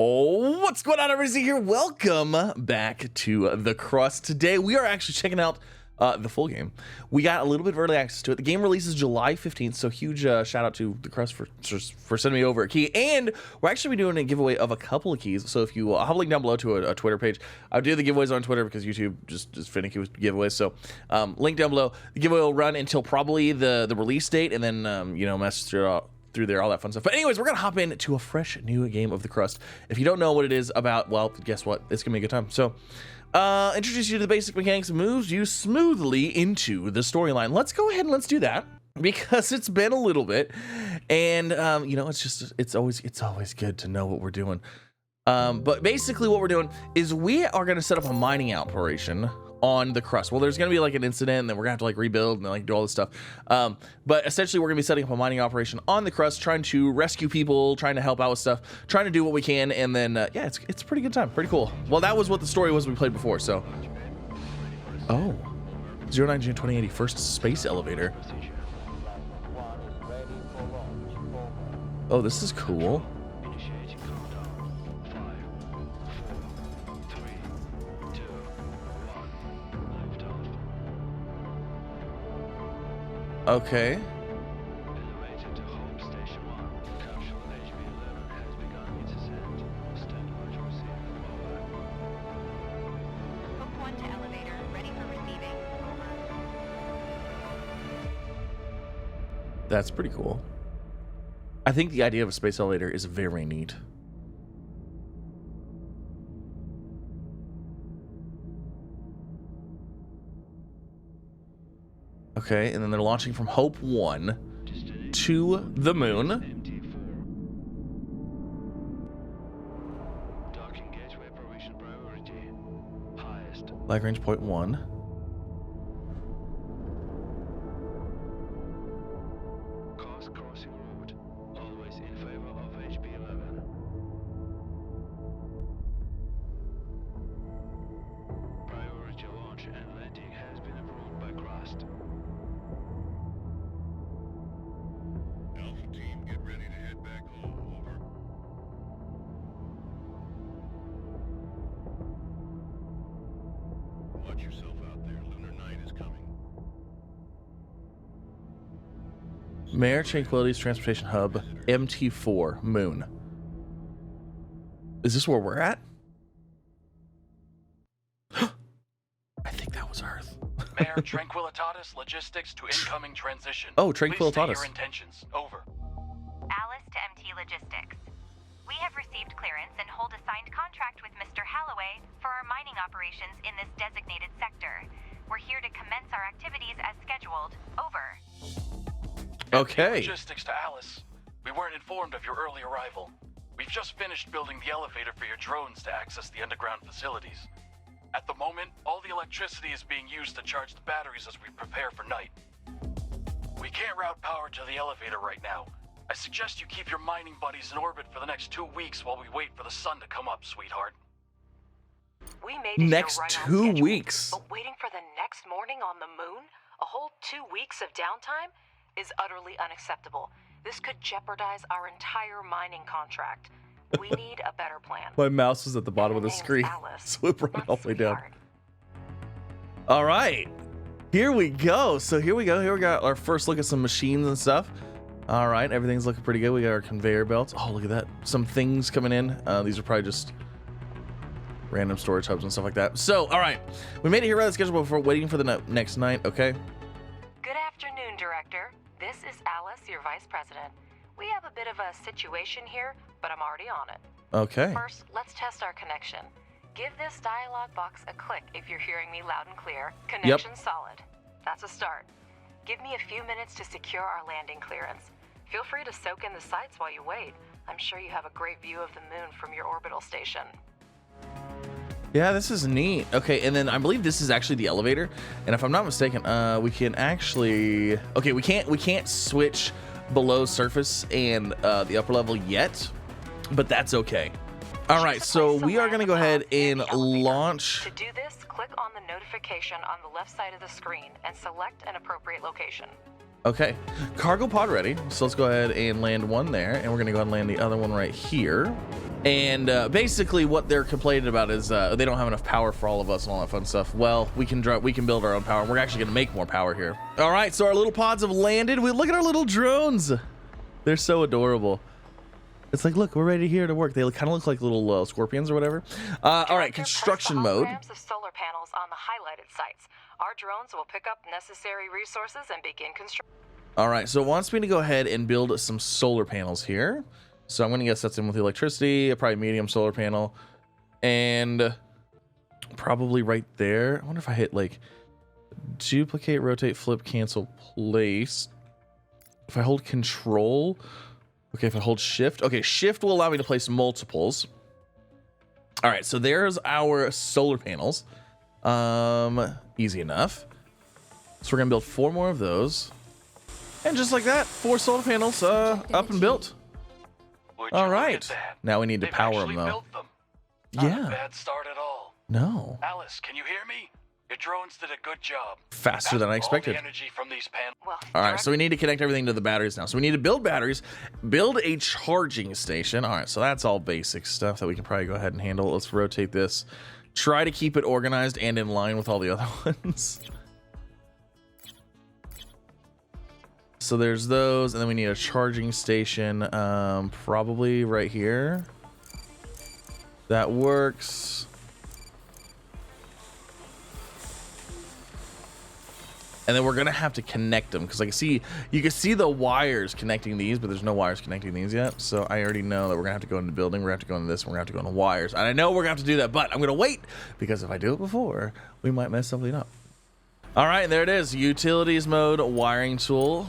Oh, what's going on, everybody? Here, welcome back to the Crust. Today, we are actually checking out the full game. We got a little bit of early access to it. The game releases July 15th, so huge shout out to the Crust for sending me over a key. And we're actually doing a giveaway of a couple of keys. So if you I'll have a link down below to a Twitter page. I do the giveaways on Twitter because YouTube just is finicky with giveaways. So link down below. The giveaway will run until probably the release date, and then message through there, all that fun stuff. But anyways, we're gonna hop into a fresh new game of the Crust. If you don't know what it is about, well, guess what? It's gonna be a good time. So introduce you to the basic mechanics, moves you smoothly into the storyline. Let's go ahead and let's do that, because it's been a little bit, and it's always good to know what we're doing. But basically what we're doing is we are gonna set up a mining operation on the Crust. Well, there's gonna be like an incident, and then we're gonna have to like rebuild and like do all this stuff. But essentially, we're gonna be setting up a mining operation on the Crust, trying to rescue people, trying to help out with stuff, trying to do what we can, and then yeah, it's a pretty good time, pretty cool. Well, that was what the story was we played before. So, 09 June 2080, first space elevator. Oh, this is cool. Okay. That's pretty cool. I think the idea of a space elevator is very neat. Okay, and then they're launching from Hope 1 to the moon. Lagrange point 1. Crossing route, always in favor of HB11. Priority launch and landing has been approved by Crust. Alpha team, get ready to head back home. Over. Watch yourself out there. Lunar night is coming. Meteor Tranquility's transportation hub, MT4, moon. Is this where we're at? I think that was Earth. Meteor Tranquilitatis logistics to incoming transition. Oh, Please state Tranquilitatis. your intentions. Over. Alice to MT Logistics. We have received clearance and hold a signed contract with Mr. Halloway for our mining operations in this designated sector. We're here to commence our activities as scheduled. Over. Okay. Logistics to Alice. We weren't informed of your early arrival. We've just finished building the elevator for your drones to access the underground facilities. At the moment, all the electricity is being used to charge the batteries as we prepare for night. We can't route power to the elevator right now. I suggest you keep your mining buddies in orbit for the next 2 weeks while we wait for the sun to come up, sweetheart. We made it Next right on 2 schedule, weeks. But waiting for the next morning on the moon, a whole 2 weeks of downtime, is utterly unacceptable. This could jeopardize our entire mining contract. We need a better plan. My mouse is at the bottom of the Her name's screen, Alice, so it brought it not all the way down. sweetheart. All right, here we go. So here we go. Here we got our first look at some machines and stuff. All right, everything's looking pretty good. We got our conveyor belts. Oh, look at that. Some things coming in. These are probably just random storage hubs and stuff like that. So, all right, we made it here right on schedule before waiting for the next night. Okay. Good afternoon, Director. This is Alice, your Vice President. We have a bit of a situation here, but I'm already on it. Okay. First, let's test our connection. Give this dialog box a click if you're hearing me loud and clear. Connection solid. That's a start. Give me a few minutes to secure our landing clearance. Feel free to soak in the sights while you wait. I'm sure you have a great view of the moon from your orbital station. Yeah, this is neat. Okay, and then I believe this is actually the elevator. And if I'm not mistaken, we can actually... Okay, we can't switch below surface and the upper level yet, but that's okay. All right, so we are going to go ahead and launch. To do this, click on the notification on the left side of the screen and select an appropriate location. Okay, cargo pod ready. So let's go ahead and land one there, and we're gonna go ahead and land the other one right here. And basically what they're complaining about is they don't have enough power for all of us and all that fun stuff. Well, we can build our own power, and we're actually gonna make more power here. All right, so our little pods have landed. Look at our little drones. They're so adorable. It's like, look, we're ready here to work. They kind of look like little scorpions or whatever. All right, construction mode. Of solar panels on the highlighted sites. Our drones will pick up necessary resources and begin construction. All right, so it wants me to go ahead and build some solar panels here. So I'm going to guess that's in with the electricity, probably medium solar panel. And probably right there. I wonder if I hit like duplicate, rotate, flip, cancel, place. If I hold control. Okay, if I hold shift. Okay, shift will allow me to place multiples. All right, so there's our solar panels. Easy enough. So we're gonna build 4 more of those, and just like that, 4 solar panels up and built. Would you All look right, at that? now we need to They've power them actually though. built them. Not a Yeah, bad start at all. no, Alice, can you hear me? Your drones did a good job. faster than I expected. All the energy from these panels. Well, All right, so we need to connect everything to the batteries now. So we need to build batteries, build a charging station. All right, so that's all basic stuff that we can probably go ahead and handle. Let's rotate this. Try to keep it organized and in line with all the other ones. So there's those, and then we need a charging station, probably right here. That works. And then we're gonna have to connect them because you can see the wires connecting these, but there's no wires connecting these yet. So I already know that we're gonna have to go into the building, we're gonna have to go into this, we're gonna have to go into wires. And I know we're gonna have to do that, but I'm gonna wait because if I do it before, we might mess something up. All right, there it is. Utilities mode, wiring tool.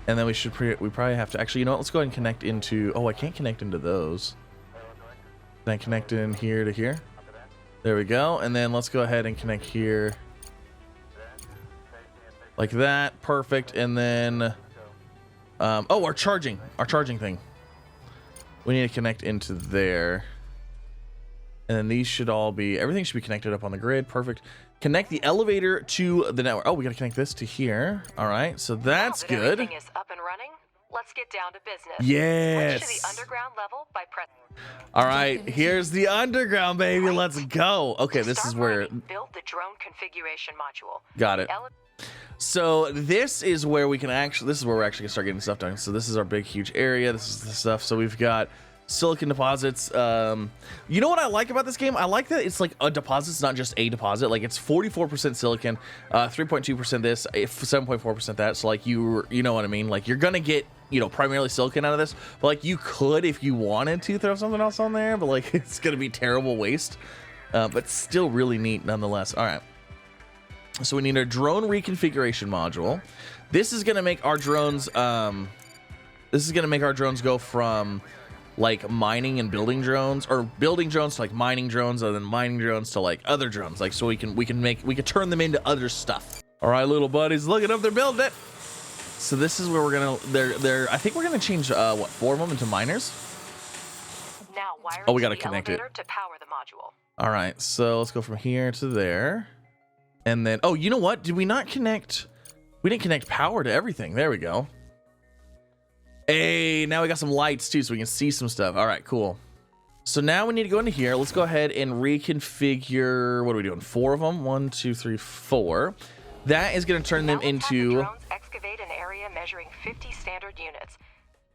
And then we probably have to actually, you know what? Let's go ahead and connect into. Oh, I can't connect into those. Can I connect in here to here? There we go. And then let's go ahead and connect here. Like that. Perfect. And then oh, our charging thing. We need to connect into there. And then these should all be, everything should be connected up on the grid. Perfect. Connect the elevator to the network. Oh, we gotta connect this to here. All right, so that's good. Everything is up and running. Let's get down to business. Yes. Switch to the underground level by pressing. All right, here's the underground, baby. Let's go. Okay, this is where. Build the drone configuration module. Got it. So this is where we can actually. This is where we're actually gonna start getting stuff done. So this is our big, huge area. This is the stuff. So we've got silicon deposits. You know what I like about this game? I like that it's like a deposit. It's not just a deposit. Like it's 44% silicon, 3.2% this, 7.4% that. So like you know what I mean? Like you're gonna get, you know, primarily silicon out of this, but like you could, if you wanted to, throw something else on there, but like it's gonna be terrible waste, but still really neat nonetheless. All right, so we need a drone reconfiguration module. This is gonna make our drones go from like mining and building drones, or building drones to like mining drones, and then mining drones to like other drones, like so we can turn them into other stuff. All right, little buddies, look it up, they're building it. So this is where we're gonna, I think we're gonna change what, 4 of them into miners. Now wire Oh, we gotta the connect it elevator to power the module. All right, so let's go from here to there, and then, oh, you know what, did we not connect? We didn't connect power to everything. There we go. Hey, now we got some lights too, so we can see some stuff. All right, cool. So now we need to go into here. Let's go ahead and reconfigure. What are we doing? 4 of them. 1, 2, 3, 4. That is going to turn them into. The drones excavate an area measuring 50 standard units.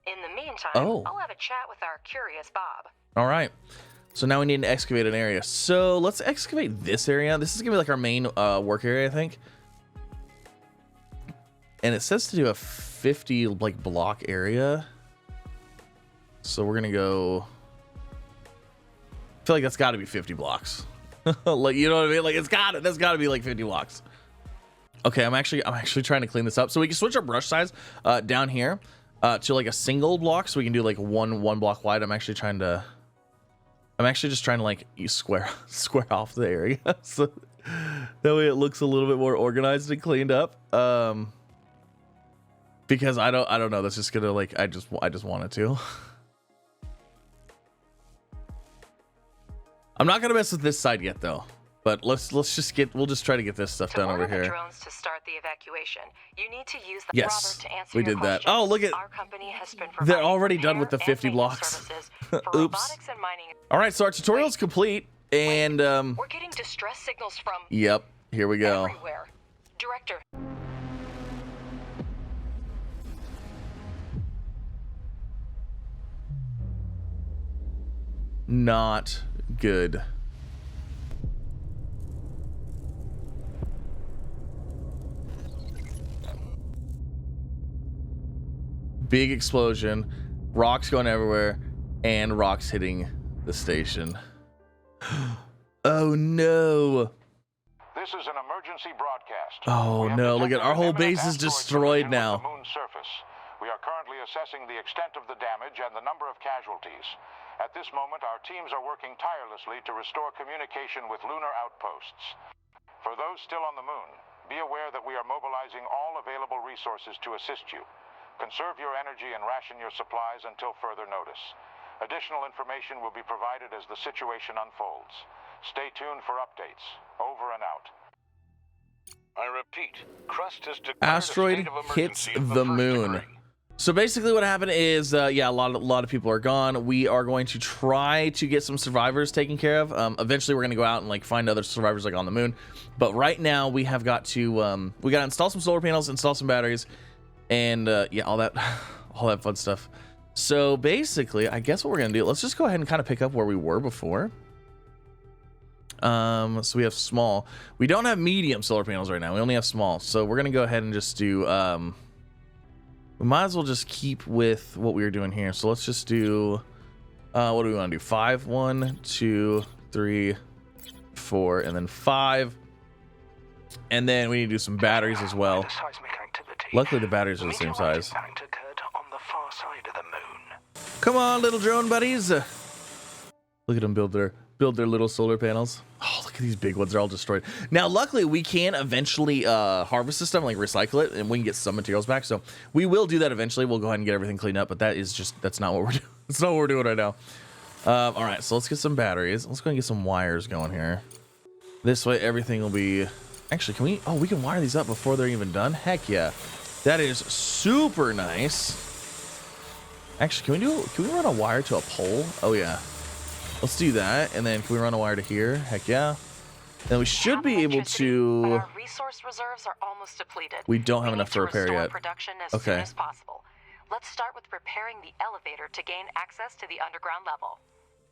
In the meantime, I'll have a chat with our curious Bob. All right. So now we need to excavate an area. So let's excavate this area. This is going to be like our main work area, I think. And it says to do a 50 like block area. So we're gonna go. I feel like that's got to be 50 blocks. Like, you know what I mean? Like that's got to be like 50 blocks. Okay, I'm actually trying to clean this up so we can switch our brush size down here to like a single block, so we can do like one block wide. I'm actually just trying to like square off the area so that way it looks a little bit more organized and cleaned up. Because I don't know, that's just gonna like I just wanted to. I'm not gonna mess with this side yet though. But we'll just try to get this stuff done over order the here. drones to start the evacuation, you need to use the Yes, Rover to answer we your did that. questions. Oh, look at, Our company has been they're providing already done repair with the and 50 maintenance blocks. services for Oops. robotics and mining. All right, so our tutorial's complete, and We're getting distress signals from yep, here we go. everywhere. Director, Not good. Big explosion, rocks going everywhere, and rocks hitting the station. Oh no. This is an emergency broadcast. Oh We have no, look at detected our whole an base imminent is asteroid destroyed collision with now. the moon's surface. We are currently assessing the extent of the damage and the number of casualties. At this moment, our teams are working tirelessly to restore communication with lunar outposts. For those still on the moon, be aware that we are mobilizing all available resources to assist you. Conserve your energy and ration your supplies until further notice. Additional information will be provided as the situation unfolds. Stay tuned for updates. Over and out. I repeat, Crust has declared Asteroid a state of hits emergency of the first moon. degree. So basically what happened is, yeah, a lot of people are gone. We are going to try to get some survivors taken care of. Eventually we're going to go out and like find other survivors like on the moon. But right now we have got to, we got to install some solar panels, install some batteries, and yeah, all that fun stuff. So basically, I guess what we're going to do, let's just go ahead and kind of pick up where we were before. So we have small. We don't have medium solar panels right now. We only have small. So we're going to go ahead and just do, we might as well just keep with what we were doing here. So let's just do, what do we want to do? 5, 1, 2, 3, 4, and then 5. And then we need to do some batteries as well. The seismic activity. Luckily the batteries are the same Meteorite size. impact occurred on the far side of the moon. Come on, little drone buddies. Look at them build their little solar panels. Oh, look at these big ones. They're all destroyed. Now, luckily, we can eventually harvest this stuff, like recycle it, and we can get some materials back. So we will do that eventually. We'll go ahead and get everything cleaned up, but that's not what we're doing. That's not what we're doing right now. All right, so let's get some batteries. Let's go and get some wires going here. This way, everything will be... Actually, we can wire these up before they're even done? Heck yeah. That is super nice. Actually, can we run a wire to a pole? Oh, yeah. Let's do that. And then can we run a wire to here? Heck yeah. Then we should be able but to... our resource reserves are almost depleted. We don't have need enough to to repair restore yet. Production as Okay. soon as possible. Let's start with repairing the elevator to gain access to the underground level.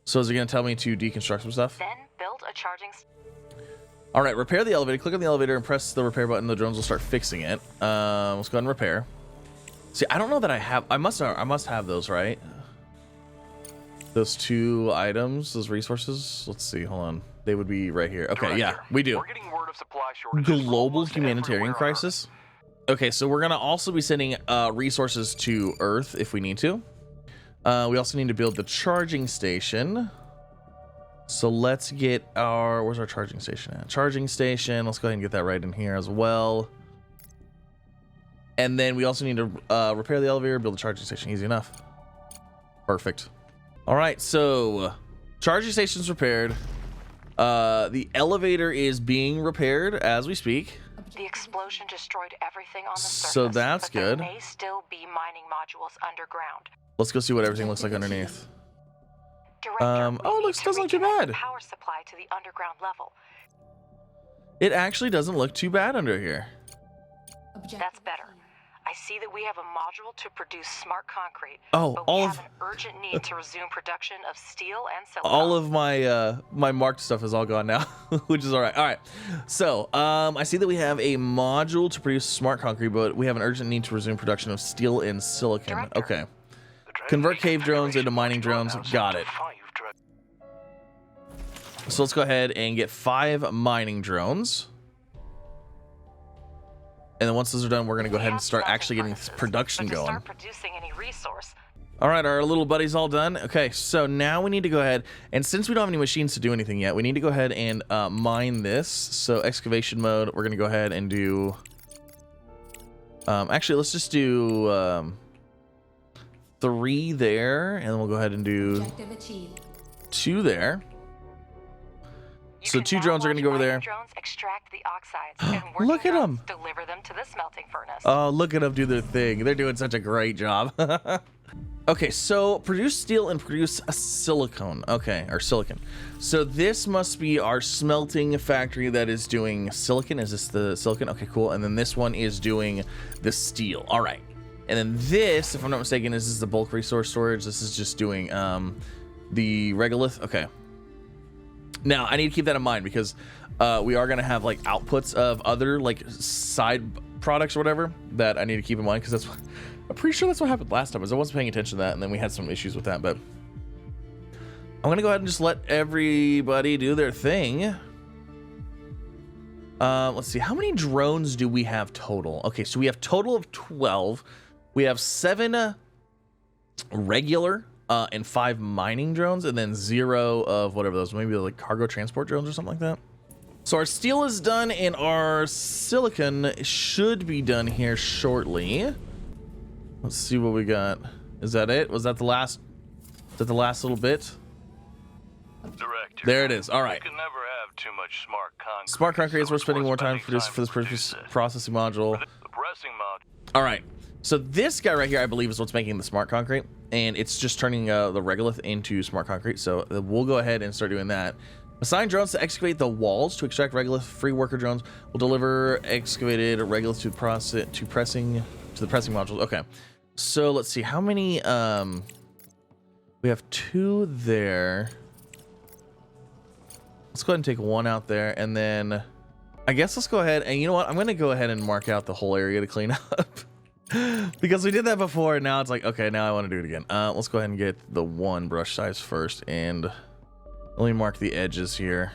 So is it going to tell me to deconstruct some stuff? Then build a charging. All right, repair the elevator. Click on the elevator and press the repair button. The drones will start fixing it. Let's go ahead and repair. See, I don't know that I have... I must have those, right? Those 2 items, those resources. Let's see, hold on. They would be right here. Okay, yeah, we do. We're getting word of supply shortages Global almost humanitarian everywhere on Earth. crisis. Okay, so we're gonna also be sending resources to Earth if we need to. We also need to build the charging station. So let's get where's our charging station at? Charging station. Let's go ahead and get that right in here as well. And then we also need to repair the elevator, build a charging station. Easy enough. Perfect. All right, so charging station's repaired. The elevator is being repaired as we speak. The explosion destroyed everything on the surface. So that's but there good. may still be mining modules underground. Let's go see what everything looks like underneath. Director, oh, it we need looks- to doesn't look too reconnect the bad. Power supply to the underground level. It actually doesn't look too bad under here. That's better. I see that we have a module to produce smart concrete. Oh, but all we of- have an urgent need to resume production of steel and silicon. All of my my marked stuff is all gone now, which is all right. All right. So, I see that we have a module to produce smart concrete, but we have an urgent need to resume production of steel and silicon. Director. Okay. The drone Convert cave drones into configuration mining drones. module Got allows it. up to 5 drones. So let's go ahead and get 5 mining drones. And then once those are done, we're going to go ahead and start actually getting this production but to going. start producing any resource, All right, our little buddy's all done. Okay, so now we need to go ahead, and since we don't have any machines to do anything yet, we need to go ahead and mine this. So excavation mode, we're going to go ahead and do... actually, let's just do 3 there, and then we'll go ahead and do 2 there. So 2 drones are going to go over there. Drones extract the oxides and working Look at drones them. deliver them to the smelting furnace. Oh, look at them do their thing. They're doing such a great job. Okay, so produce steel and produce a silicone. Okay, or silicon. So this must be our smelting factory that is doing silicon. Is this the silicon? Okay, cool. And then this one is doing the steel. All right. And then this, if I'm not mistaken, this is the bulk resource storage. This is just doing the regolith. Okay. Now, I need to keep that in mind because we are going to have like outputs of other like side products or whatever that I need to keep in mind because that's what, I'm pretty sure that's what happened last time is I wasn't paying attention to that and then we had some issues with that, but I'm going to go ahead and just let everybody do their thing. Let's see. How many drones do we have total? Okay, so we have total of 12. We have 7 regular and 5 mining drones, and then 0 of whatever those, maybe like cargo transport drones or something like that. So our steel is done, and our silicon should be done here shortly. Let's see what we got. Is that it? Was that the last? Is that the last little bit? Director. There it is. All right. You can never have too much smart concrete. Smart concrete is so we're it's spending worth more time spending for this produce it. processing module. The pressing module. All right. So this guy right here, I believe, is what's making the smart concrete, and it's just turning the regolith into smart concrete. So we'll go ahead and start doing that. Assign drones to excavate the walls to extract regolith. Free worker drones will deliver excavated regolith to the pressing modules. Okay. So let's see how many. We have 2 there. Let's go ahead and take 1 out there, and then I guess let's go ahead and you know what? I'm going to go ahead and mark out the whole area to clean up. Because we did that before and now it's like, okay, now I want to do it again. Let's go ahead and get the 1 brush size first and let me mark the edges here.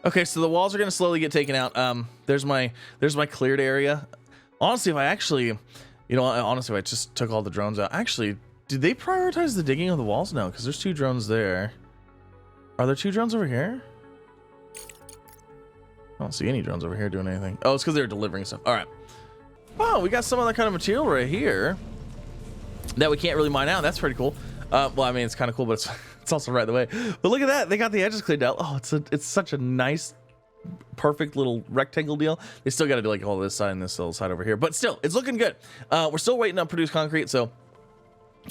Okay, so the walls are going to slowly get taken out. There's my cleared area. Honestly, if I actually, you know, honestly, if I just took all the drones out, actually, did they prioritize the digging of the walls? No, because there's 2 drones there. Are there 2 drones over here? I don't see any drones over here doing anything. Oh, it's because they're delivering stuff. All right. Oh, we got some other kind of material right here that we can't really mine out. That's pretty cool. Well, I mean, it's kind of cool, but it's also right the way. But look at that. They got the edges cleaned out. Oh, it's such a nice, perfect little rectangle deal. They still got to do like all this side and this little side over here. But still, it's looking good. We're still waiting on produce concrete. So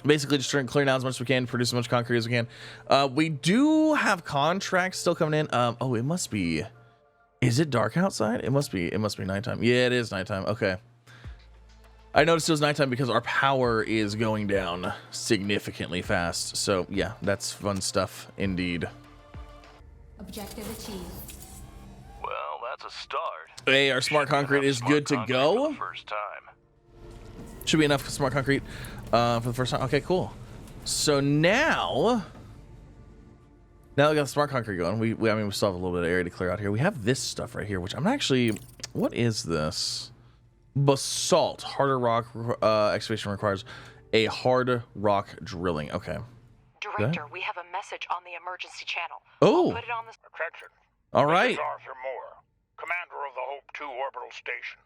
basically just trying to clear down as much as we can, produce as much concrete as we can. We do have contracts still coming in. Oh, it must be. Is it dark outside? It must be nighttime. Yeah, it is nighttime. Okay. I noticed it was nighttime because our power is going down significantly fast. So yeah, that's fun stuff indeed. Objective achieved. Well, that's a start. Hey, our smart concrete is good to go. For the first time. Should be enough smart concrete for the first time. Okay, cool. So now we got the smart concrete going. I mean, we still have a little bit of area to clear out here. We have this stuff right here, which I'm actually. What is this? Basalt. Harder rock excavation requires a hard rock drilling. Okay. Director, we have a message on the emergency channel. Oh. I'll put it on the. Attention. All This right. is Arthur Moore, commander of the Hope 2 orbital station.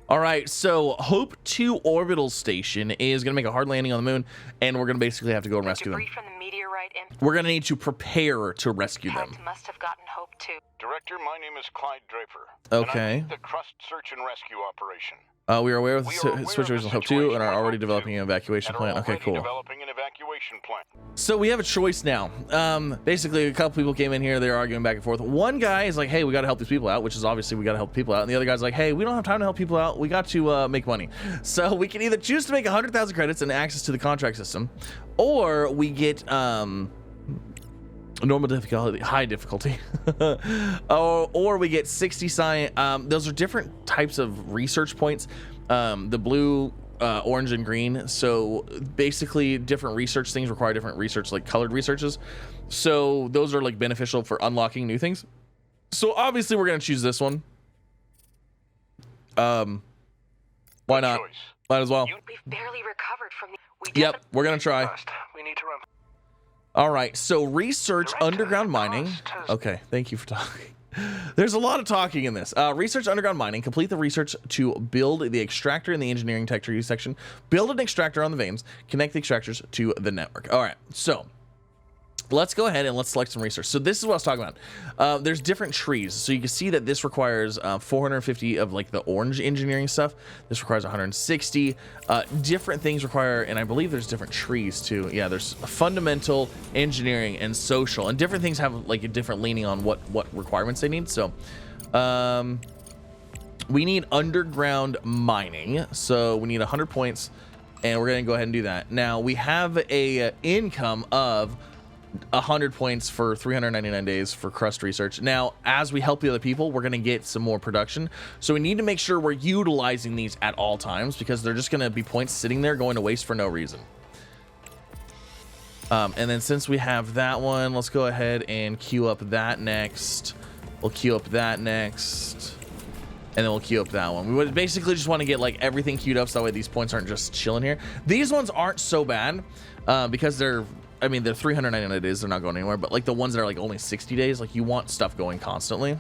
All right, so Hope 2 orbital station is going to make a hard landing on the moon, and we're going to basically have to go and rescue them. Debris from the meteorite impact We're going to need to prepare to rescue them. must have gotten Hope 2. Director, my name is Clyde Draper. Okay. And I lead the Crust search and rescue operation. We are aware of We the are aware of the situation of Hope 2 situation and are on already Hope developing 2, an evacuation and are plan. Okay, already cool. developing an evacuation plan. So we have a choice now. Basically, a couple people came in here. They're arguing back and forth. One guy is like, hey, we got to help these people out, which is obviously we got to help people out. And the other guy's like, hey, we don't have time to help people out. We got to make money. So we can either choose to make 100,000 credits and access to the contract system, or we get normal difficulty, high difficulty, or we get 60 science. Those are different types of research points. The blue, orange, and green. So basically, different research things require different research, like colored researches. So those are like beneficial for unlocking new things. So obviously, we're gonna choose this one. Why not? Choice. Might as well. We've barely recovered from the. Yep, we're gonna try. Crust, we need to run. All right, so research Director, underground mining. Crust has- Okay, thank you for talking. There's a lot of talking in this. Research underground mining. Complete the research to build the extractor in the engineering tech tree section. Build an extractor on the veins. Connect the extractors to the network. All right, so let's go ahead and let's select some research. So this is what I was talking about. There's different trees. So you can see that this requires 450 of like the orange engineering stuff. This requires 160. Different things require, and I believe there's different trees too. Yeah, there's fundamental, engineering, and social, and different things have like a different leaning on what requirements they need. So we need underground mining. So we need 100 points, and we're gonna go ahead and do that. Now we have a income of 100 points for 399 days for Crust research. Now, as we help the other people, we're going to get some more production. So we need to make sure we're utilizing these at all times, because they're just going to be points sitting there going to waste for no reason. And then since we have that one, let's go ahead and queue up that next. We'll queue up that next. And then we'll queue up that one. We would basically just want to get like everything queued up so that way these points aren't just chilling here. These ones aren't so bad because they're 399 days, they're not going anywhere, but like the ones that are like only 60 days, like you want stuff going constantly.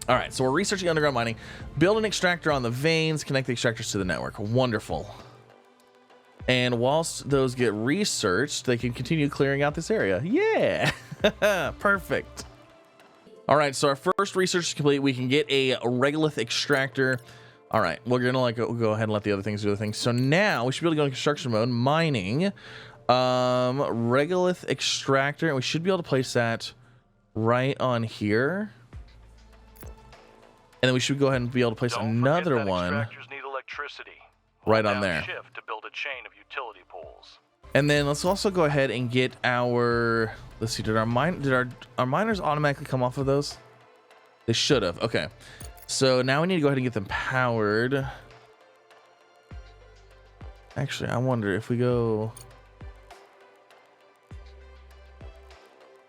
All right, so we're researching underground mining. Build an extractor on the veins, connect the extractors to the network. Wonderful. And whilst those get researched, they can continue clearing out this area. Yeah, perfect. All right, so our first research is complete. We can get a regolith extractor. All right, we're gonna like go ahead and let the other things do the things. So now we should be able to go in construction mode, mining. Regolith extractor, and we should be able to place that right on here, and then we should go ahead and be able to place another one Extractors need electricity. right Hold on down there. Shift to build a chain of utility poles. And then let's also go ahead and get our, let's see, did our miners automatically come off of those? They should have. Okay, so now we need to go ahead and get them powered. Actually, I wonder if we go,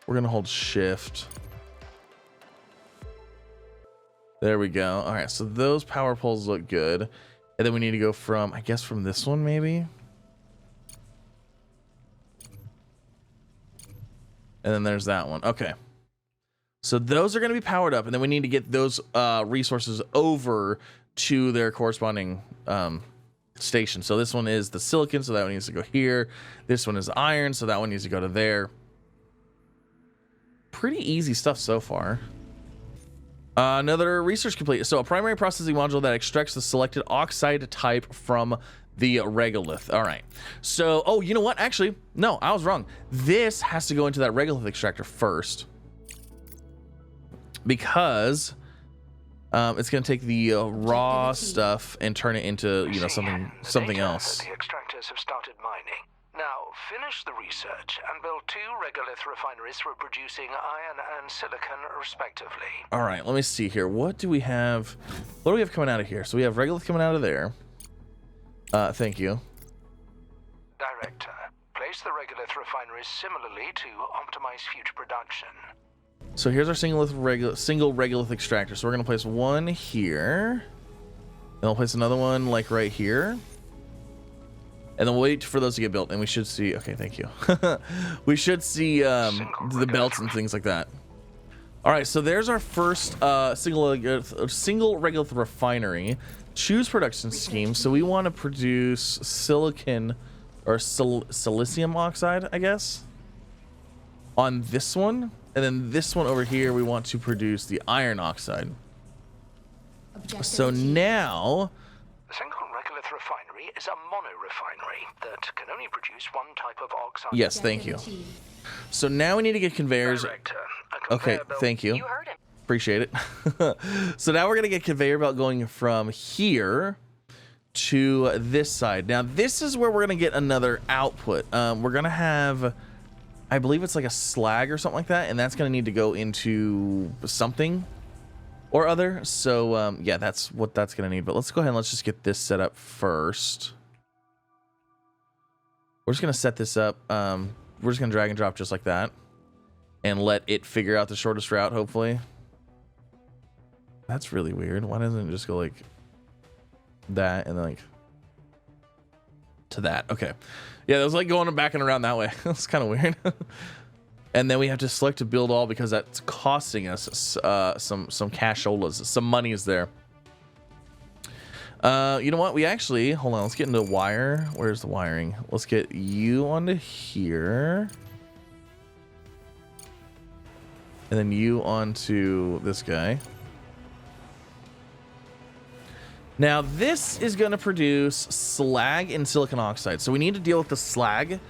we're gonna hold shift. There we go. All right, so those power poles look good. And then we need to go from, I guess from this one maybe. And then there's that one. Okay. So those are gonna be powered up, and then we need to get those resources over to their corresponding station. So this one is the silicon, so that one needs to go here. This one is iron, so that one needs to go to there. Pretty easy stuff so far. Another research complete. So a primary processing module that extracts the selected oxide type from the regolith. All right. So, oh, you know what? Actually, no, I was wrong. This has to go into that regolith extractor first, because it's going to take the raw stuff and turn it into, you know, something else. The extractors have started mining. Now, finish the research and build 2 regolith refineries for producing iron and silicon, respectively. All right, let me see here. What do we have? What do we have coming out of here? So we have regolith coming out of there. Thank you. Director, place the regolith refineries similarly to optimize future production. So here's our single regolith extractor. So we're gonna place one here. Then we'll place another one like right here. And then we'll wait for those to get built, and we should see. Okay, thank you. We should see the belts and things like that. All right, so there's our first single regolith refinery. Choose production scheme. So we want to produce silicon or silicium oxide, I guess, on this one, and then this one over here we want to produce the iron oxide. Objective So achieved. now. The single regolith refinery is a mono-refinery that can only produce one type of oxide. Yes, thank you. Objective achieved. So now we need to get conveyors. Director, a Okay, conveyor belt. thank you. You heard him. Appreciate it. So now we're gonna get conveyor belt going from here to this side. Now this is where we're gonna get another output. We're gonna have, I believe it's like a slag or something like that, and that's gonna need to go into something or other. So yeah, that's what that's gonna need. But let's go ahead and let's just get this set up first. We're just gonna set this up. We're just gonna drag and drop just like that, and let it figure out the shortest route, hopefully. That's really weird. Why doesn't it just go like that and then like to that? Okay. Yeah, that was like going back and around that way. That's kind of weird. And then we have to select to build all because that's costing us some casholas, some money is there. You know what? We actually, hold on, let's get into wire. Where's the wiring? Let's get you onto here. And then you onto this guy. Now this is going to produce slag and silicon oxide. So we need to deal with the slag.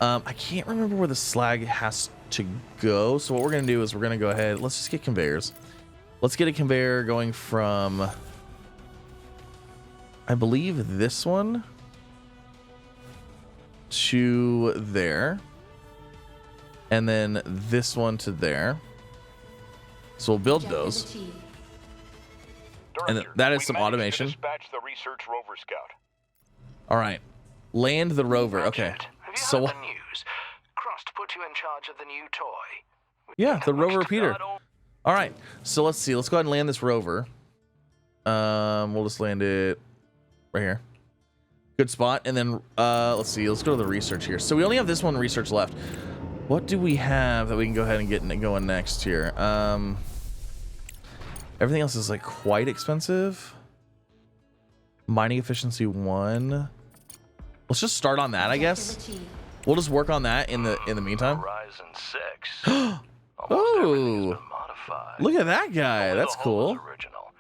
I can't remember where the slag has to go. So what we're going to do is we're going to go ahead. Let's just get conveyors. Let's get a conveyor going from, I believe, this one to there. And then this one to there. So we'll build Objective those. achieved. And that is some automation. Dispatch the research rover scout. All right. Land the rover. Okay. Have you So heard the news? Crust put you in charge of the new toy. yeah, the rover repeater. All right. So let's see. Let's go ahead and land this rover. We'll just land it right here. Good spot. And then let's see. Let's go to the research here. So we only have this one research left. What do we have that we can go ahead and get going next here? Everything else is like quite expensive. Mining efficiency 1. Let's just start on that, I guess. Objective achieved. We'll just work on that in the meantime. Horizon 6. Almost everything's Oh, been modified. look at that guy. Only That's the hull is cool. original.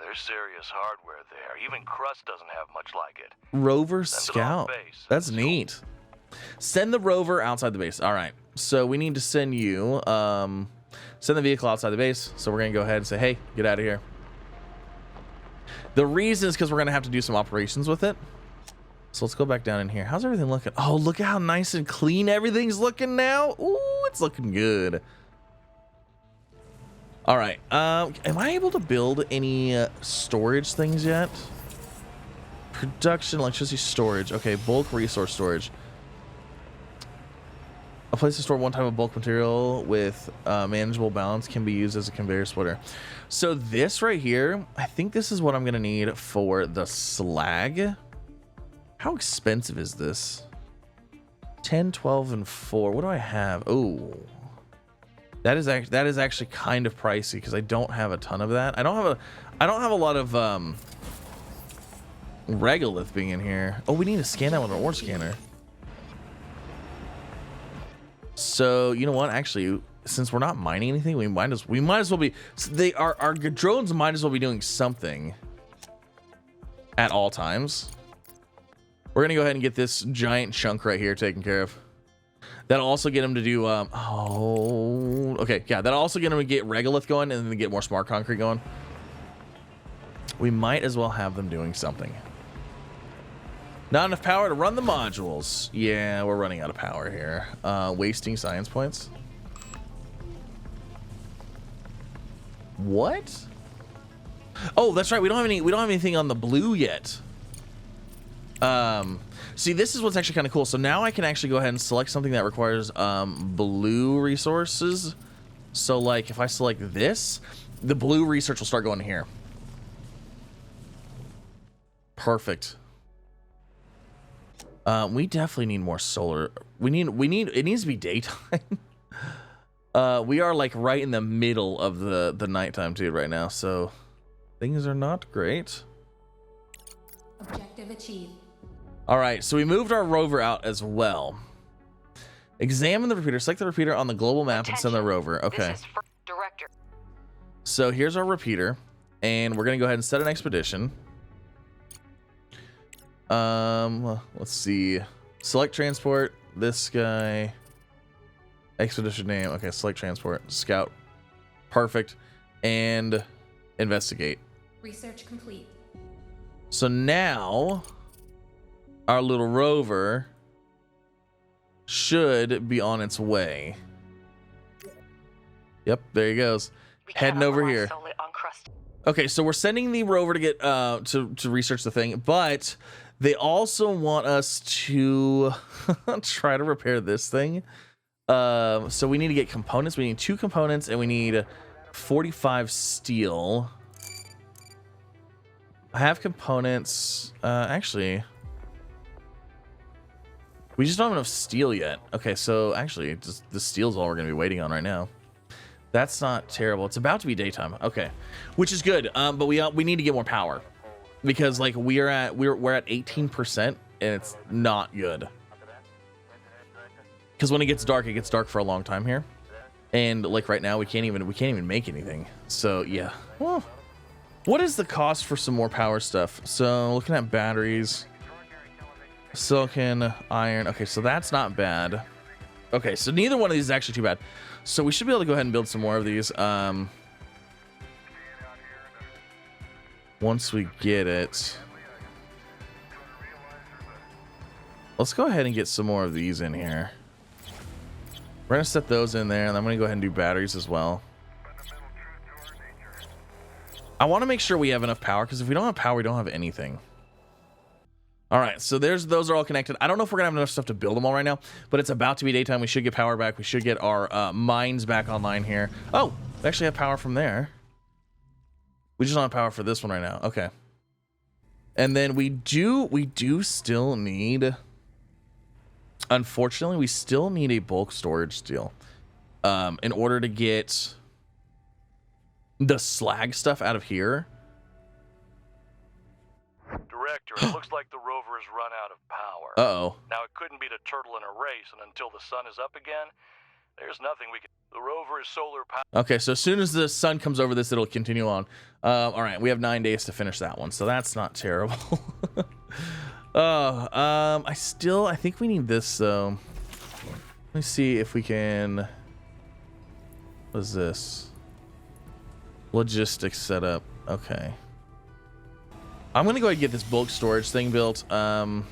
There's serious hardware there. Even Crust doesn't have much like it. Rover Send it scout. off base. That's neat. Send the rover outside the base. All right. So we need to send you, send the vehicle outside the base. So we're going to go ahead and say, hey, get out of here. The reason is because we're going to have to do some operations with it. So let's go back down in here. How's everything looking? Oh, look at how nice and clean everything's looking now. Ooh, it's looking good. All right. Am I able to build any storage things yet? Production, electricity storage. Okay, bulk resource storage. A place to store one type of bulk material with manageable balance can be used as a conveyor splitter. So this right here, I think this is what I'm going to need for the slag. How expensive is this? 10, 12, and 4. What do I have? Oh, that is actually kind of pricey because I don't have a ton of that. I don't have a lot of regolith being in here. Oh, we need to scan that with an ore scanner. So you know what? Actually, since we're not mining anything, we might as well be. Our drones might as well be doing something at all times. We're gonna go ahead and get this giant chunk right here taken care of. That'll also get him to do. Oh, okay, yeah. That'll also get him to get regolith going and then get more smart concrete going. We might as well have them doing something. Not enough power to run the modules. Yeah, we're running out of power here. Wasting science points. What? Oh, that's right. We don't have anything on the blue yet. See, this is what's actually kind of cool. So now I can actually go ahead and select something that requires blue resources. So like if I select this, the blue research will start going here. Perfect. We definitely need more solar. It needs to be daytime. We are like right in the middle of the nighttime too right now, so things are not great. Objective achieved. All right, so we moved our rover out as well. Examine the repeater. Select the repeater on the global map and send the rover. Okay. This is for Director. So here's our repeater, and we're gonna go ahead and set an expedition. Let's see. Select transport. This guy. Expedition name. Okay, select transport. Scout. Perfect. And investigate. Research complete. So now our little rover should be on its way. Yep, there he goes. We Heading cannot over rely here. solely on Crust. Okay, so we're sending the rover to get to research the thing, but they also want us to try to repair this thing. So we need to get components. We need 2 components, and we need 45 steel. I have components. Actually, we just don't have enough steel yet. Okay, so actually, just the steel's all we're gonna be waiting on right now. That's not terrible. It's about to be daytime. Okay, which is good. But we need to get more power because like we're at 18% and it's not good. Because when it gets dark for a long time here. And like right now we can't even make anything. So yeah. Well, what is the cost for some more power stuff? So looking at batteries, silicon, iron. Okay, so that's not bad. Okay, so neither one of these is actually too bad. So we should be able to go ahead and build some more of these. Once we get it, let's go ahead and get some more of these in here. We're gonna set those in there, and I'm gonna go ahead and do batteries as well. I want to make sure we have enough power, because if we don't have power, we don't have anything. All right, so those are all connected. I don't know if we're gonna have enough stuff to build them all right now, but it's about to be daytime. We should get power back. We should get our mines back online here. Oh, we actually have power from there. We just don't have power for this one right now. Okay. And then we do still need, unfortunately, we still need a bulk storage steel in order to get the slag stuff out of here. Director, it looks like the rover has run out of power. Uh-oh. Now, it couldn't beat a turtle in a race, and until the sun is up again, there's nothing we can... The rover is solar powered. Okay, so as soon as the sun comes over this, it'll continue on. All right, we have 9 days to finish that one, so that's not terrible. I think we need this, though. Let me see if we can... What is this? Logistics setup. Okay. I'm gonna go ahead and get this bulk storage thing built. We're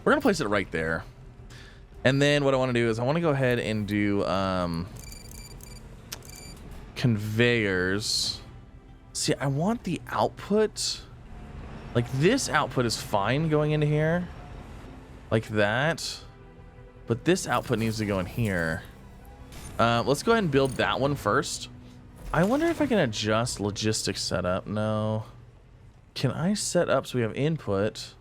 gonna place it right there. And then what I want to do is I want to go ahead and do conveyors. See, I want the output. Like this output is fine going into here. Like that. But this output needs to go in here. Let's go ahead and build that one first. I wonder if I can adjust logistics setup. No. Can I set up so we have input?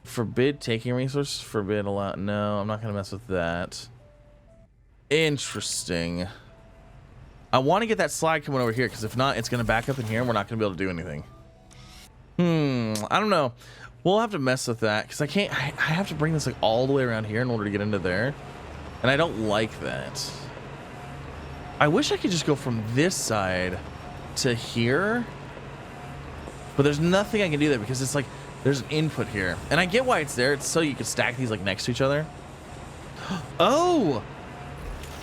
Forbid taking resources, forbid allow. No, I'm not going to mess with that. Interesting. I want to get that slide coming over here, because if not, it's going to back up in here and we're not going to be able to do anything. I don't know. We'll have to mess with that, because I can't. I have to bring this like all the way around here in order to get into there. And I don't like that. I wish I could just go from this side to here. But there's nothing I can do there, because it's like there's an input here. And I get why it's there. It's so you can stack these like next to each other. Oh!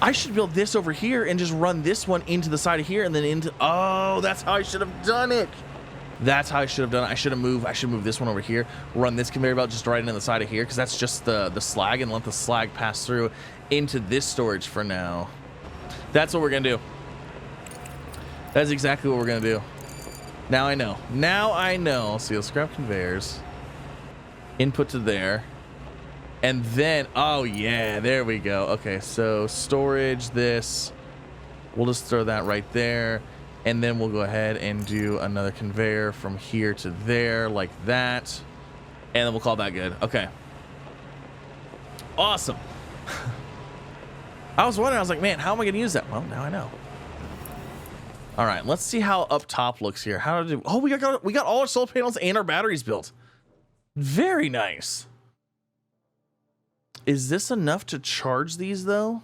I should build this over here and just run this one into the side of here and then into... Oh, that's how I should have done it. That's how I should have done it. I should move this one over here, run this conveyor belt just right into the side of here, because that's just the slag, and let the slag pass through into this storage for now. That's what we're gonna do. That's exactly what we're gonna do. Now I know. Now I know. So you'll scrap conveyors. Input to there. And then, oh yeah, there we go. Okay, so storage this. We'll just throw that right there. And then we'll go ahead and do another conveyor from here to there, like that. And then we'll call that good. Okay. Awesome. I was wondering, I was like, man, how am I going to use that? Well, now I know. All right, let's see how up top looks here. How to do? Oh, we got all our solar panels and our batteries built. Very nice. Is this enough to charge these though?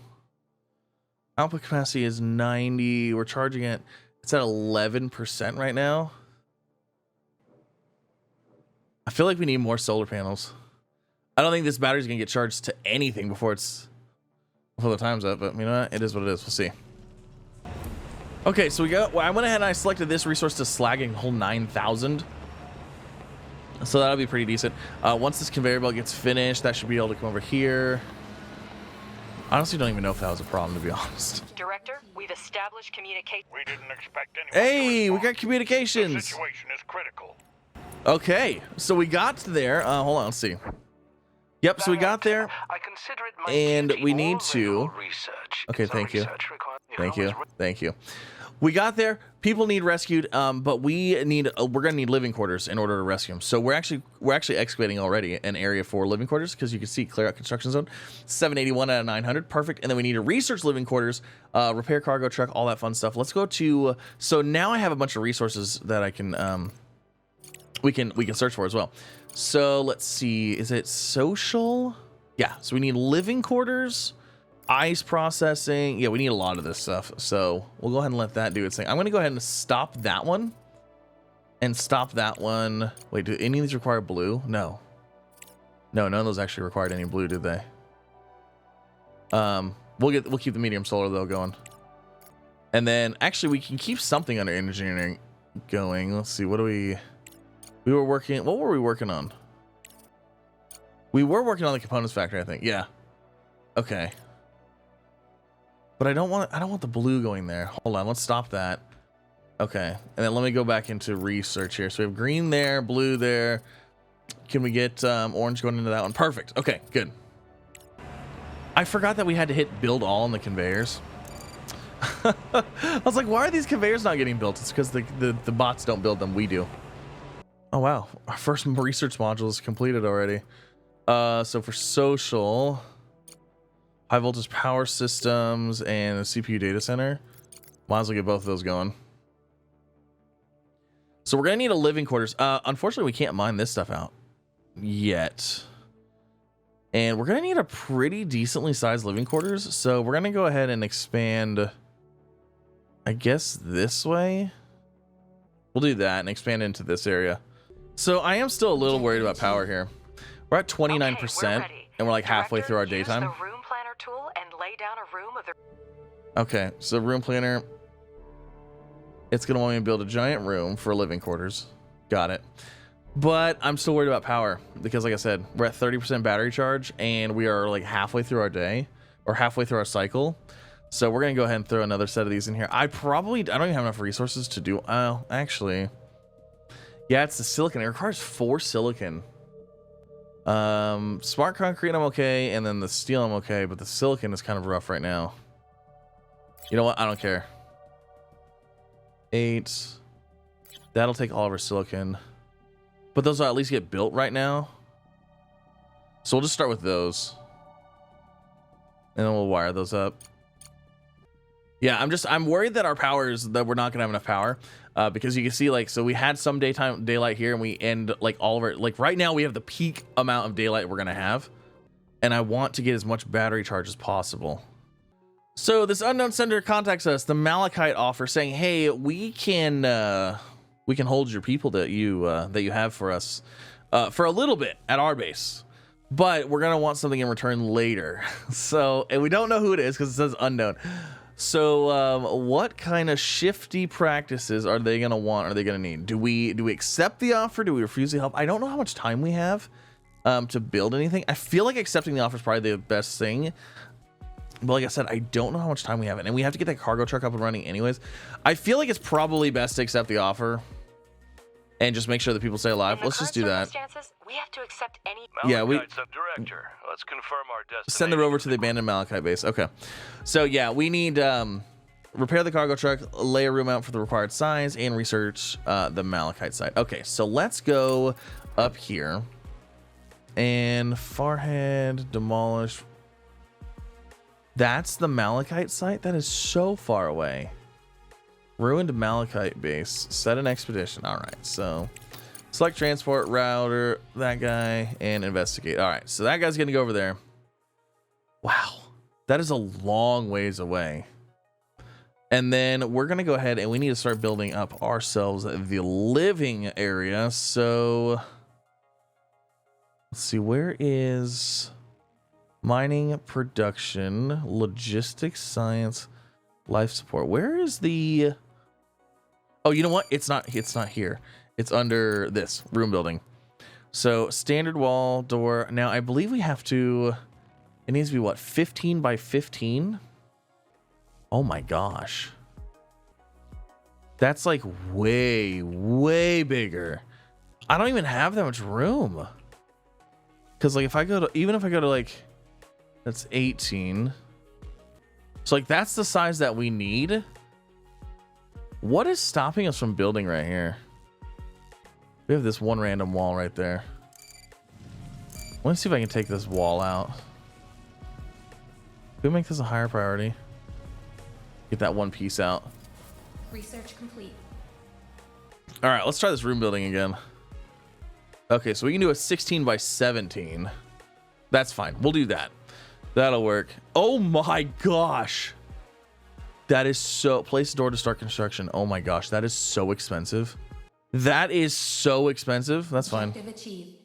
Output capacity is 90. We're charging it. It's at 11% right now. I feel like we need more solar panels. I don't think this battery's gonna get charged to anything before the time's up, but you know what? It is what it is. We'll see. Okay, so I went ahead and I selected this resource to slagging whole 9,000. So that'll be pretty decent. Once this conveyor belt gets finished, that should be able to come over here. I honestly don't even know if that was a problem, to be honest. Director, we've established communication. We didn't expect anyone Hey, to we got communications. The situation is critical. Okay, so we got there. Hold on, let's see. Yep, so we got there. I consider it my And duty we need or to... regular research. Okay, Some thank you. research requires- Thank you. Thank you. We got there. People need rescued, but we're gonna need living quarters in order to rescue them. So we're actually excavating already an area for living quarters, because you can see clear out construction zone, 781 out of 900, perfect. And then we need to research living quarters, repair cargo truck, all that fun stuff. Let's go to. So now I have a bunch of resources that I can we can search for as well. So let's see. Is it social? Yeah. So we need living quarters. ice processing. Yeah, we need a lot of this stuff. So we'll go ahead and let that do its thing. I'm going to go ahead and stop that one. And stop that one. Wait, do any of these require blue? No. No, none of those actually required any blue, did they? We'll keep the medium solar though going. And then actually we can keep something under engineering going. Let's see, what were we working on? We were working on the components factory, I think. Yeah. Okay. But I don't want the blue going there. Hold on, let's stop that. Okay, and then let me go back into research here. So we have green there, blue there. Can we get orange going into that one? Perfect. Okay, good. I forgot that we had to hit build all on the conveyors. I was like, why are these conveyors not getting built? It's because the bots don't build them, we do. Oh wow, our first research module is completed already. So for social, high voltage power systems and a CPU data center, might as well get both of those going. So we're gonna need a living quarters. Unfortunately, we can't mine this stuff out yet. And we're gonna need a pretty decently sized living quarters. So we're gonna go ahead and expand, I guess this way. We'll do that and expand into this area. So I am still a little worried about power here. We're at 29%, and we're like halfway through our daytime. Use the room planner tool and lay down a room of the... Okay, so room planner. It's gonna want me to build a giant room for living quarters. Got it. But I'm still worried about power because, like I said, we're at 30% battery charge, and we are like halfway through our day or halfway through our cycle. So we're gonna go ahead and throw another set of these in here. I don't even have enough resources to do. Oh, actually, yeah, it's the silicon. It requires 4 silicon. Smart concrete, I'm okay, and then the steel, I'm okay, but the silicon is kind of rough right now. You know what? I don't care. 8. That'll take all of our silicon, but those will at least get built right now. So we'll just start with those, and then we'll wire those up. Yeah, I'm worried that our power is that we're not gonna have enough power, because you can see, like, so we had some daylight here, and we end like all of our, like right now we have the peak amount of daylight we're gonna have, and I want to get as much battery charge as possible. So this unknown sender contacts us, the Malachite offer, saying, hey, we can hold your people that you have for us for a little bit at our base, but we're gonna want something in return later. So, and we don't know who it is because it says unknown. So what kind of shifty practices are they gonna want? Are they gonna need? Do we accept the offer? Do we refuse the help? I don't know how much time we have to build anything. I feel like accepting the offer is probably the best thing. But like I said, I don't know how much time we have, and we have to get that cargo truck up and running anyways. I feel like it's probably best to accept the offer and just make sure that people stay alive. Let's just do that. We have to accept any... Yeah, Director, let's confirm our destination. Send the rover to the abandoned Malachite base. Okay. So yeah, we need repair the cargo truck, lay a room out for the required size, and research the Malachite site. Okay, so let's go up here and Farhead, demolish. That's the Malachite site? That is so far away. Ruined Malachite base. Set an expedition. All right, so select transport router, that guy, and investigate. All right, so that guy's gonna go over there. Wow, that is a long ways away. And then we're gonna go ahead and we need to start building up ourselves the living area. So let's see, where is mining, production, logistics, science, life support? Where is the... Oh, you know what? It's not here. It's under this room building. So standard wall door. Now I believe we have to, it needs to be what, 15 by 15? Oh my gosh. That's like way, way bigger. I don't even have that much room. Cause like if I go to, even if I go to like, that's 18. So like that's the size that we need. What is stopping us from building right here? We have this one random wall right there. Let me see if I can take this wall out. Can we make this a higher priority? Get that one piece out. Research complete. All right, let's try this room building again. Okay, so we can do a 16 by 17. That's fine. We'll do that. That'll work. Oh my gosh. That is so... Place a door to start construction. Oh my gosh. That is so expensive. That is so expensive. That's fine. Objective achieved.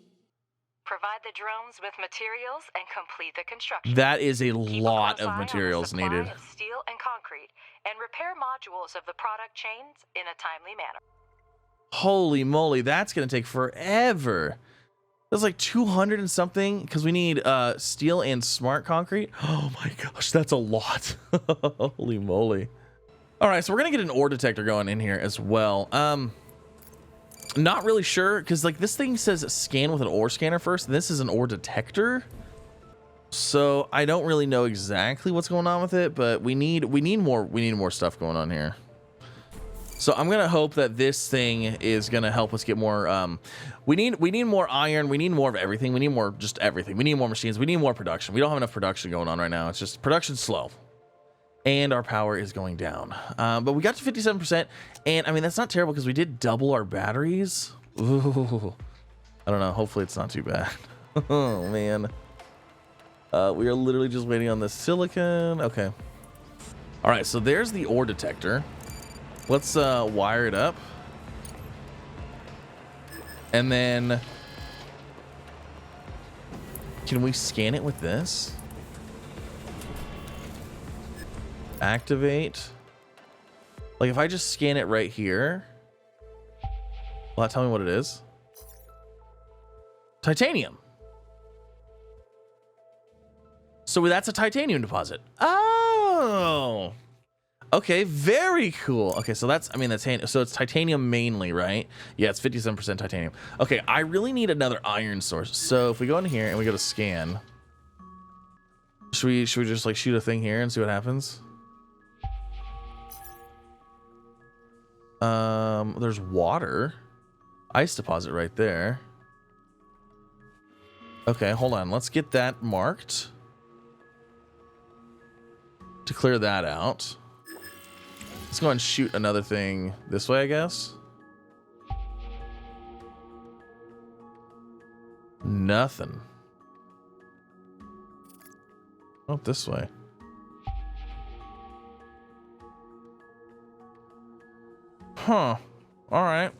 Provide the drones with materials and complete the construction. That is a Keep lot close eye of on the materials supply needed. of steel and concrete, and repair modules of the product chains in a timely manner. Holy moly, that's gonna take forever. That's like 200 and something because we need steel and smart concrete. Oh my gosh, that's a lot. Holy moly. All right, so we're gonna get an ore detector going in here as well. Not really sure because like this thing says scan with an ore scanner first, and this is an ore detector. So I don't really know exactly what's going on with it, but we need more stuff going on here. So I'm gonna hope that this thing is gonna help us get more. We need more iron. We need more of everything. We need more just everything. We need more machines. We need more production. We don't have enough production going on right now. It's just production's slow, and our power is going down. But we got to 57%, and I mean that's not terrible because we did double our batteries. Ooh, I don't know. Hopefully it's not too bad. Oh man, we are literally just waiting on the silicon. Okay. All right. So there's the ore detector. Let's wire it up. And then can we scan it with this? Activate. Like if I just scan it right here, will that tell me what it is? Titanium. So that's a titanium deposit. Oh. Okay, very cool. Okay, so that's, I mean, that's, so it's titanium mainly, right? Yeah, it's 57% titanium. Okay, I really need another iron source. So if we go in here and we go to scan, should we just like shoot a thing here and see what happens? There's water. Ice deposit right there. Okay, hold on. Let's get that marked to clear that out. Let's go and shoot another thing this way, I guess. Nothing. Oh, this way. Huh. All right.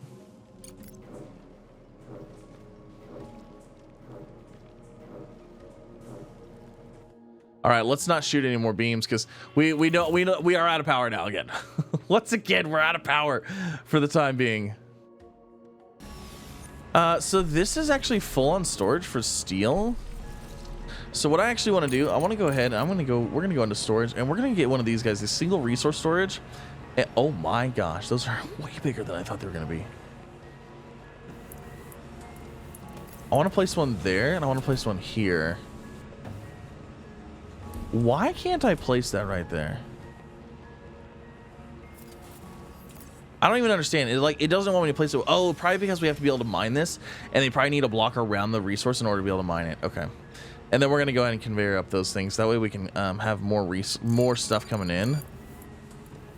All right, let's not shoot any more beams because we are out of power now again. Once again, we're out of power for the time being. So this is actually full on storage for steel. So what I actually want to do, I want to go ahead and we're gonna go into storage and we're gonna get one of these guys, this single resource storage. And, oh my gosh, those are way bigger than I thought they were gonna be. I want to place one there and I want to place one here. Why can't I place that right there? I don't even understand. It doesn't want me to place it. Oh, probably because we have to be able to mine this, and they probably need a block around the resource in order to be able to mine it. Okay, and then we're gonna go ahead and conveyor up those things. That way we can have more stuff coming in.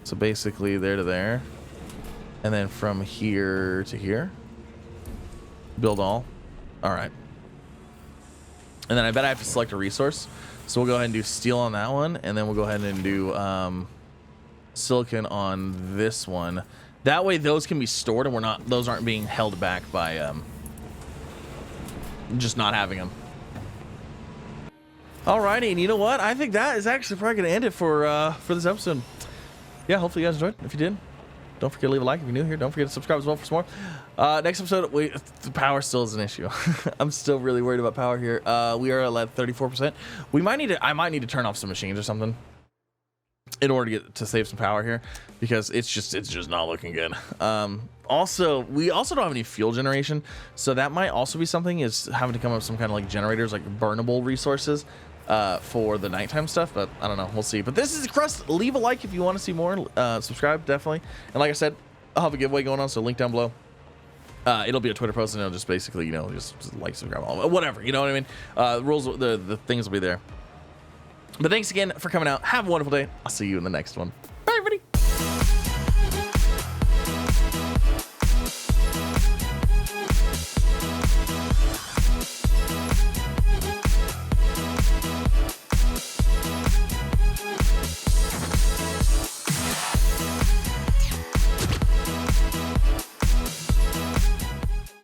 So basically, there to there, and then from here to here. Build all. All right. And then I bet I have to select a resource. So we'll go ahead and do steel on that one, and then we'll go ahead and do silicon on this one. That way those can be stored and those aren't being held back by just not having them. Alrighty, and you know what? I think that is actually probably gonna end it for this episode. Yeah, hopefully you guys enjoyed. If you did, don't forget to leave a like if you're new here. Don't forget to subscribe as well for some more. Next episode, the power still is an issue. I'm still really worried about power here. We are at 34%. I might need to turn off some machines or something in order to save some power here because it's just not looking good. Also, we also don't have any fuel generation, so that might also be something, is having to come up with some kind of like generators, like burnable resources for the nighttime stuff, but I don't know, we'll see. But this is Crust. Leave a like if you want to see more. Subscribe definitely, and like I said, I'll have a giveaway going on, so link down below. It'll be a Twitter post, and it'll just basically, just like, subscribe, all whatever, you know what I mean. The rules, the things will be there. But thanks again for coming out. Have a wonderful day. I'll see you in the next one.